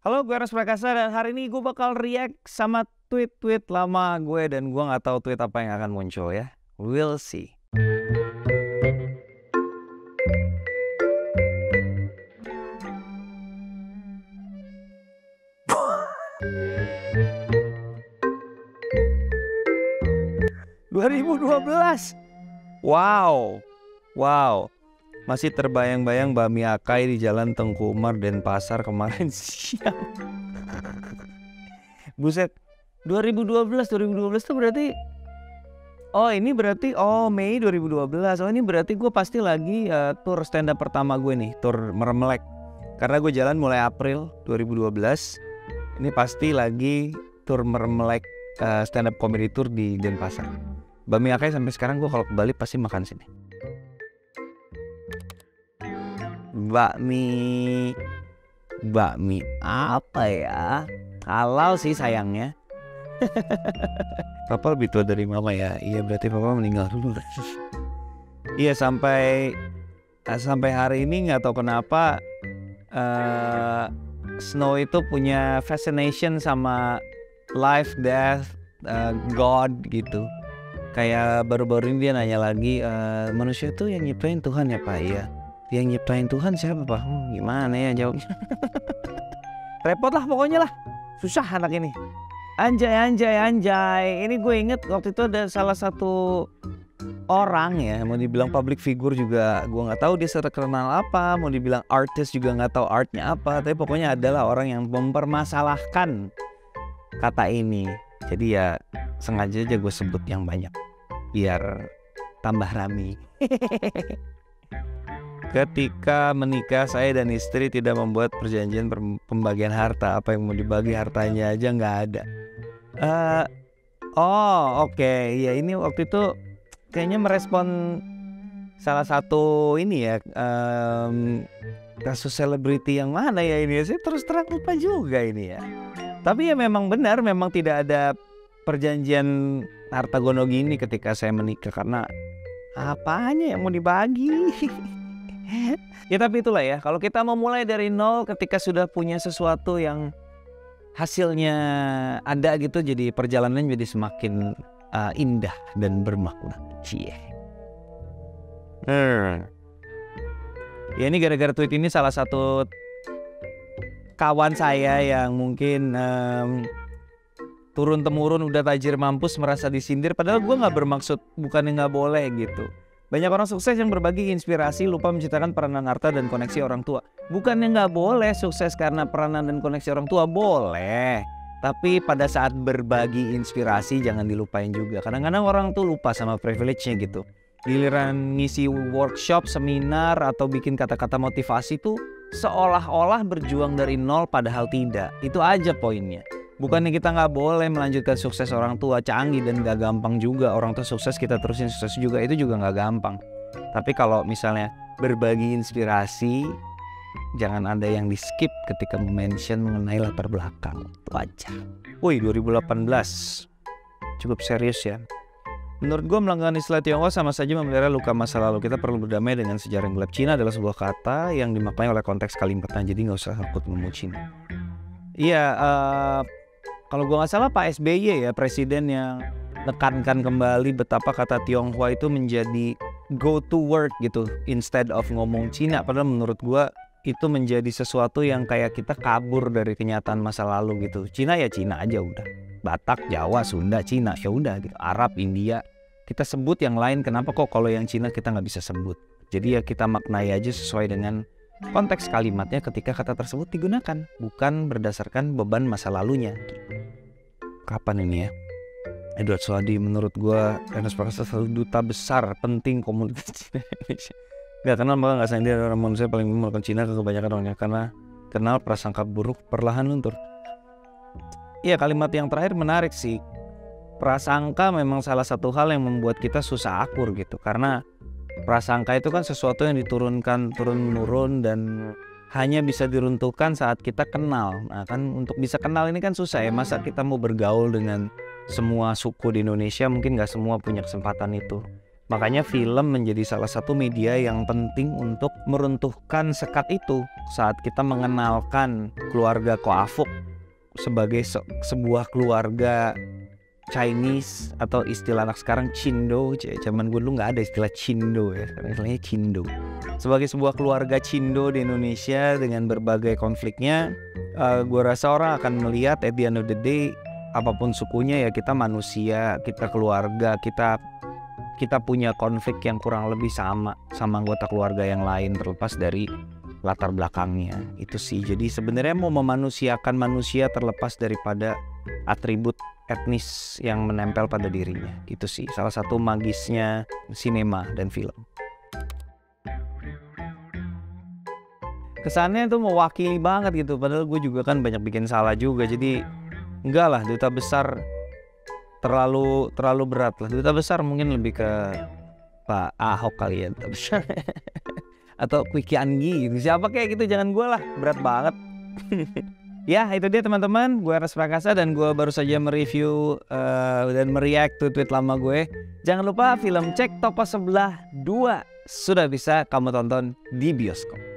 Halo, gue Eros Prakasa dan hari ini gue bakal react sama tweet-tweet lama gue dan gue nggak tahu tweet apa yang akan muncul ya. We'll see. Wow, wow. Masih terbayang-bayang Bami Akai di Jalan Tengku Umar Denpasar kemarin siang. Buset, 2012 tuh berarti Mei 2012. Oh, ini berarti gue pasti lagi tur stand up pertama gue nih, tur Meremelek. Karena gue jalan mulai April 2012. Ini pasti lagi tur Meremelek, stand up comedy tour di Denpasar. Bami Akai sampai sekarang gue kalau ke Bali pasti makan sini. Bakmi apa ya? Halal sih sayangnya. Papa lebih tua dari mama ya. Iya, berarti papa meninggal dulu. Iya, sampai hari ini nggak tahu kenapa Snow itu punya fascination sama life, death, God gitu. Kayak baru-baru ini dia nanya lagi, manusia itu yang nyiptain Tuhan ya Pak? Iya. Yang nyiptain Tuhan siapa Pak? Gimana ya jawabnya? Repot lah pokoknya lah. Susah anak ini. Anjay. Ini gue inget waktu itu ada salah satu orang ya, mau dibilang public figure juga gue nggak tahu dia terkenal apa, mau dibilang artis juga nggak tahu artnya apa, tapi pokoknya adalah orang yang mempermasalahkan kata ini. Jadi ya sengaja aja gue sebut yang banyak biar tambah rame. Ketika menikah, saya dan istri tidak membuat perjanjian pembagian harta. Apa yang mau dibagi hartanya aja nggak ada. Oke. Ya ini waktu itu kayaknya merespon salah satu ini ya, kasus selebriti yang mana ya ini. Saya terus terang lupa juga ini ya. Tapi ya memang benar, memang tidak ada perjanjian harta gono gini ketika saya menikah. Karena apanya yang mau dibagi. Ya tapi itulah ya, kalau kita mau mulai dari nol ketika sudah punya sesuatu yang hasilnya ada gitu, jadi perjalanan jadi semakin indah dan bermakna. Cie. Ya ini gara-gara tweet ini salah satu kawan saya yang mungkin turun-temurun udah tajir mampus merasa disindir, padahal gue nggak bermaksud, bukannya nggak boleh gitu. Banyak orang sukses yang berbagi inspirasi lupa menciptakan peranan harta dan koneksi orang tua. Bukannya nggak boleh sukses karena peranan dan koneksi orang tua, boleh. Tapi pada saat berbagi inspirasi jangan dilupain juga. Kadang-kadang orang tuh lupa sama privilege-nya gitu. Giliran ngisi workshop, seminar, atau bikin kata-kata motivasi tuh seolah-olah berjuang dari nol padahal tidak. Itu aja poinnya. Bukannya kita nggak boleh melanjutkan sukses orang tua, canggih dan nggak gampang juga. Orang tua sukses kita terusin sukses juga, itu juga nggak gampang. Tapi kalau misalnya berbagi inspirasi, jangan ada yang di skip ketika mention mengenai latar belakang. Itu aja. Woi, 2018 cukup serius ya. Menurut gue melanggar istilah Tionghoa sama saja memelihara luka masa lalu. Kita perlu berdamai dengan sejarah yang gelap. Cina adalah sebuah kata yang dimaknai oleh konteks kalimatnya, jadi nggak usah takut nemu Cina. Iya, kalau gue nggak salah Pak SBY ya, presiden yang menekankan kembali betapa kata Tionghoa itu menjadi go to word gitu instead of ngomong Cina. Padahal menurut gue itu menjadi sesuatu yang kayak kita kabur dari kenyataan masa lalu gitu. Cina ya Cina aja udah. Batak, Jawa, Sunda, Cina ya udah gitu. Arab, India kita sebut yang lain. Kenapa kok kalau yang Cina kita nggak bisa sebut? Jadi ya kita maknai aja sesuai dengan konteks kalimatnya ketika kata tersebut digunakan, bukan berdasarkan beban masa lalunya. Kapan ini ya? Edward Swadi, menurut gue Eros Prakasa selalu duta besar penting komunitas Cina Indonesia. Gak kenal maka gak sayang dia orang manusia paling melakukan Cina ke kebanyakan orangnya, karena kenal prasangka buruk perlahan luntur. Iya, kalimat yang terakhir menarik sih. Prasangka memang salah satu hal yang membuat kita susah akur gitu, karena prasangka itu kan sesuatu yang diturunkan turun-menurun dan hanya bisa diruntuhkan saat kita kenal. Nah kan untuk bisa kenal ini kan susah ya. Masa kita mau bergaul dengan semua suku di Indonesia, mungkin gak semua punya kesempatan itu. Makanya film menjadi salah satu media yang penting untuk meruntuhkan sekat itu saat kita mengenalkan keluarga Koafuk sebagai sebuah keluarga Chinese, atau istilah anak sekarang Cindo. Zaman gue dulu nggak ada istilah Cindo ya, sekarang istilahnya Cindo. Sebagai sebuah keluarga Cindo di Indonesia dengan berbagai konfliknya, gue rasa orang akan melihat at the end of the day, apapun sukunya ya kita manusia, kita keluarga, kita punya konflik yang kurang lebih sama anggota keluarga yang lain terlepas dari latar belakangnya. Itu sih. Jadi sebenarnya mau memanusiakan manusia terlepas daripada atribut etnis yang menempel pada dirinya. Itu sih salah satu magisnya sinema dan film. Kesannya tuh mewakili banget gitu, padahal gue juga kan banyak bikin salah juga. Jadi enggak lah, Duta Besar terlalu berat lah. Duta Besar mungkin lebih ke Pak Ahok kali ya, Duta Besar. Atau Kwiki Anggi gitu. Siapa kayak gitu, jangan gue lah, berat banget. Ya itu dia teman-teman, gue Aras Prakasa dan gue baru saja mereview dan mereact tweet lama gue. Jangan lupa film Cek Toko Sebelah 2 sudah bisa kamu tonton di bioskop.